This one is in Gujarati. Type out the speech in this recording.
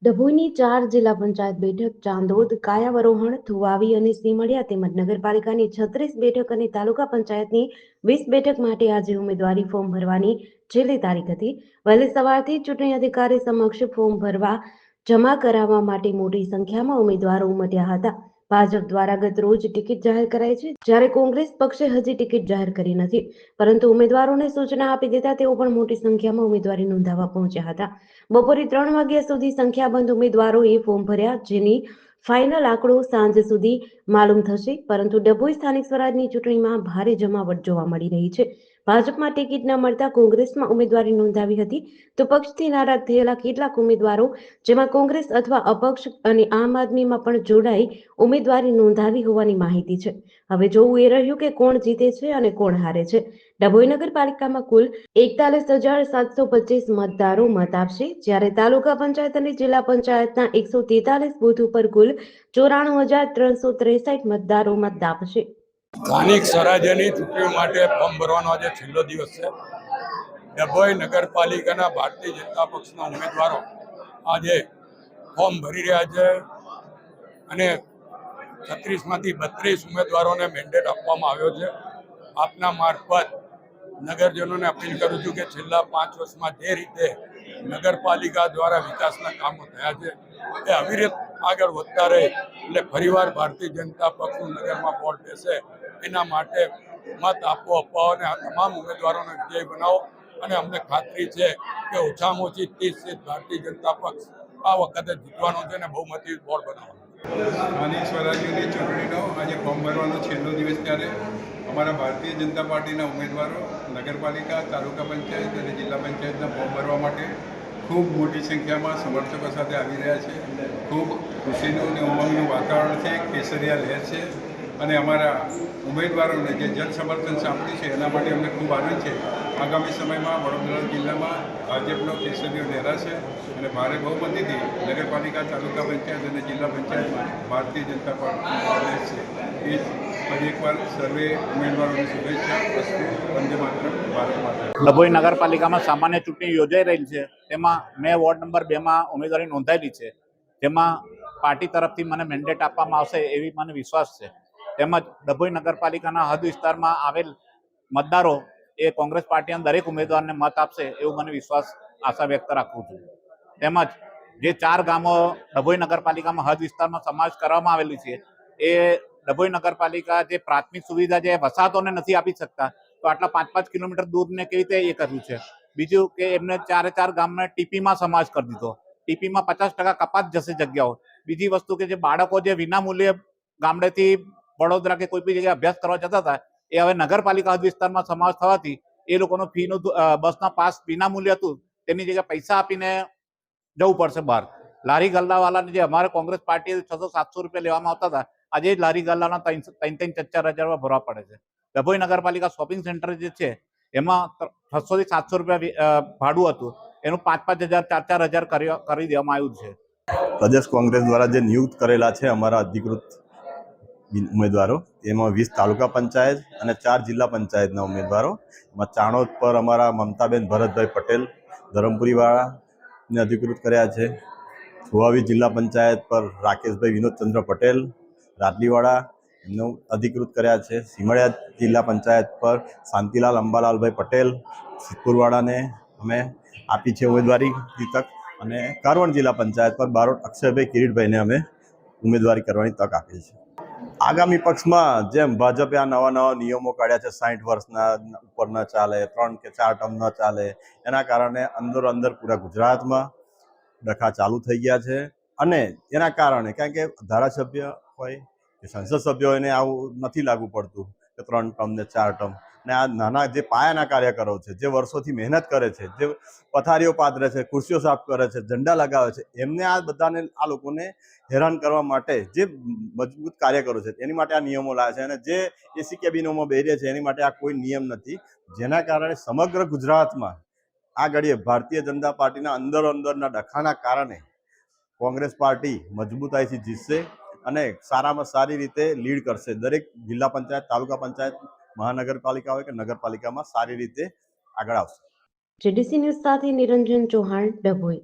ડભોઈની 4 જિલ્લા પંચાયત બેઠક, ચાંદોદ, કાયાવરોહણ, થુવાવી અને સીમળિયા તેમજ નગરપાલિકાની 36 બેઠક અને તાલુકા પંચાયતની 20 બેઠક માટે આજે ઉમેદવારી ફોર્મ ભરવાની છેલ્લી તારીખ હતી. વહેલી સવારથી ચૂંટણી અધિકારી સમક્ષ ફોર્મ ભરવા જમા કરાવવા માટે મોટી સંખ્યામાં ઉમેદવારો ઉમટ્યા હતા. ભાજપ દ્વારા ગત રોજ ટિકિટ જાહેર કરાઈ છે, જ્યારે કોંગ્રેસ પક્ષે હજી ટિકિટ જાહેર કરી નથી, પરંતુ ઉમેદવારોને સૂચના આપી દેતા તેઓ પણ મોટી સંખ્યામાં ઉમેદવારી નોંધાવવા પહોંચ્યા હતા. બપોરે 3 વાગ્યા સુધી સંખ્યાબંધ ઉમેદવારોએ ફોર્મ ભર્યા, જેની ફાઇનલ આંકડો સાંજ સુધી માલુમ થશે. પરંતુ ડભોઈ સ્થાનિક સ્વરાજની ચૂંટણીમાં ભારે જમાવટ જોવા મળી રહી છે. ભાજપમાં ટિકિટ ન મળતા કોંગ્રેસમાં ઉમેદવારી નોંધાવી હતી, તો પક્ષથી નારાજ થયેલા કેટલાક ઉમેદવારો, જેમાં કોંગ્રેસ અથવા અપક્ષ અને આમ આદમીમાં પણ જોડાઈ ઉમેદવારી નોંધાવી હોવાની માહિતી છે. હવે જોવું એ રહ્યું કે કોણ જીતે છે અને કોણ હારે છે. ડભોઈ નગરપાલિકામાં કુલ 41,725 મતદારો મત આપશે, જ્યારે તાલુકા પંચાયત અને જિલ્લા પંચાયતના 143 બૂથ ઉપર કુલ 94,363 મતદારો મત આપશે. સ્થાનિક સ્વરાજ્યની ચૂંટણી માટે ફોર્મ ભરવાનો આજે છેલ્લો દિવસ છે. ડભોઈ નગરપાલિકાના ભારતીય જનતા પક્ષના ઉમેદવારો આજે ફોર્મ ભરી રહ્યા છે અને 36માંથી 32 ઉમેદવારોને મેન્ડેટ આપવામાં આવ્યો છે. આપના મારફત નગરજનોને અપીલ કરું છું કે છેલ્લા 5 વર્ષમાં જે રીતે નગરપાલિકા દ્વારા વિકાસના કામો થયા છે એ અવિરત આગળ વધતા રહે, એટલે ફરીવાર ભારતીય જનતા પક્ષનું નગરમાં વોટ બેસે એના માટે મત આપો, અપાવો અને આ તમામ ઉમેદવારોને વિજય બનાવો. અને અમને ખાતરી છે કે ઓછામાં ઓછી 30 સીટ ભારતીય જનતા પક્ષ આ વખતે જીતવાનો છે અને બહુમતી વોટ બનાવવાનો. સ્થાનિક સ્વરાજ્યની ચૂંટણીનો આજે ફોર્મ ભરવાનો છેલ્લો દિવસ ત્યારે અમારા ભારતીય જનતા પાર્ટીના ઉમેદવારો નગરપાલિકા, તાલુકા પંચાયત અને જિલ્લા પંચાયતના ફોર્મ ભરવા માટે ખૂબ મોટી સંખ્યામાં સમર્થકો સાથે આવી રહ્યા છે. ખૂબ ખુશીનું અને ઉમંગનું વાતાવરણ છે, કેસરિયા લહેર છે અને અમારા ઉમેદવારોને જે જન સમર્થન સાંપડ્યું છે એના માટે અમને ખૂબ આનંદ છે. આગામી સમયમાં વડોદરા જિલ્લામાં ભાજપનો કેસરીઓ લહેરાશે અને ભારે બહુમતીથી નગરપાલિકા, તાલુકા પંચાયત અને જિલ્લા પંચાયતમાં ભારતીય જનતા પાર્ટી છે. એ ફરી એકવાર સર્વે ઉમેદવારોની શુભેચ્છા. વંદે માતરમ, ભારત માતા. ડભોઈ નગરપાલિકામાં સામાન્ય ચૂંટણી યોજાઈ રહી છે, તેમાં મેં વોર્ડ નંબર 2માં ઉમેદવારી નોંધાયેલી છે. તેમાં પાર્ટી તરફથી મને મેન્ડેટ આપવામાં આવશે એવી મને વિશ્વાસ છે. તેમજ ડભોઈ નગરપાલિકાના હદ વિસ્તારમાં આવેલ મતદારો એ કોંગ્રેસ પાર્ટીના દરેક ઉમેદવારને મત આપશે એવું મને વિશ્વાસ, આશા વ્યક્ત રાખું છું. તેમજ જે 4 ગામો ડભોઈ નગરપાલિકામાં હદ વિસ્તારમાં સમાવેશ કરવામાં આવેલી છે, એ ડભોઈ નગરપાલિકા જે પ્રાથમિક સુવિધા જે વસાહતોને નથી આપી શકતા, તો આટલા 5-5 કિલોમીટર દૂરને કેવી રીતે એ કર્યું છે. બીજું કે એમને 4 ગામને ટીપીમાં સમાવેશ કરી દીધો. ટીપીમાં 50% કપાત જશે જગ્યાઓ. બીજી વસ્તુ કે જે બાળકો જે વિનામૂલ્યે ગામડેથી વડોદરા કે કોઈ બી જગ્યાએ અભ્યાસ કરવા જતા હતા, એ હવે નગરપાલિકા હદ વિસ્તારમાં સમાવેશ થવાથી એ લોકોનું ફીનું બસના પાસ વિનામૂલ્ય હતું, તેની જગ્યાએ પૈસા આપીને જવું પડશે બહાર. લારી ગલ્લાવાળાને જે અમારે કોંગ્રેસ પાર્ટી 600-700 રૂપિયા લેવામાં આવતા હતા, આજે લારી ગલ્લાના 3-4 હજાર ભરવા પડે છે. ડભોઈ નગરપાલિકા શોપિંગ સેન્ટર જે છે એમાં 600 થી 700 રૂપિયા ભાડું હતું, એનું 5-5 હજાર 4-4 હજાર કરી દેવામાં આવ્યું છે. પ્રદેશ કોંગ્રેસ દ્વારા જે નિયુક્ત કરેલા છે અમારા અધિકૃત ઉમેદવારો, એમાં 20 તાલુકા પંચાયત અને 4 જિલ્લા પંચાયતના ઉમેદવારો. એમાં ચાણોદ પર અમારા મમતાબેન ભરતભાઈ પટેલ ધરમપુરીવાળાને અધિકૃત કર્યા છે. થુવાવી જિલ્લા પંચાયત પર રાકેશભાઈ વિનોદચંદ્ર પટેલ રાટલીવાળા એમને અધિકૃત કર્યા છે. સીમળિયા જિલ્લા પંચાયત પર શાંતિલાલ અંબાલાલભાઈ પટેલ સિદ્ધપુરવાળાને અમે આપી છે ઉમેદવારી તક. અને કારવણ જિલ્લા પંચાયત પર બારોટ અક્ષયભાઈ કિરીટભાઈને અમે ઉમેદવારી કરવાની તક આપી છે. આગામી પક્ષમાં જેમ ભાજપે આ નવા નિયમો કાઢ્યા છે, 60 વર્ષના ઉપર ન ચાલે, 3 કે 4 ટર્મ ન ચાલે, એના કારણે અંદર પૂરા ગુજરાતમાં ડખા ચાલુ થઈ ગયા છે. અને એના કારણે કારણ કે ધારાસભ્ય હોય કે સંસદ સભ્ય હોય એને આવું નથી લાગુ પડતું કે 3 ટર્મ ને 4 ટર્મ. ને આ નાના જે પાયાના કાર્યકરો છે, જે વર્ષોથી મહેનત કરે છે, જે પથારીઓ પાથરે છે, ખુરશીઓ સાફ કરે છે, ઝંડા લગાવે છે, એમને આ બધાને આ લોકોને હેરાન કરવા માટે જે મજબૂત કાર્યકરો છે એની માટે આ નિયમો લાવે છે. અને જે એસી કેબિનોમાં બેરે છે એની માટે આ કોઈ નિયમ નથી, જેના કારણે સમગ્ર ગુજરાતમાં આ ઘડીએ ભારતીય જનતા પાર્ટીના અંદરના ડખાના કારણે કોંગ્રેસ પાર્ટી મજબૂતાઈથી જીતશે અને સારામાં સારી રીતે લીડ કરશે. દરેક જિલ્લા પંચાયત, તાલુકા પંચાયત, મહાનગરપાલિકા હોય કે નગરપાલિકામાં સારી રીતે આગળ આવશે. જેડીસી ન્યૂઝ સાથે નિરંજન ચૌહાણ, ડભોઈ.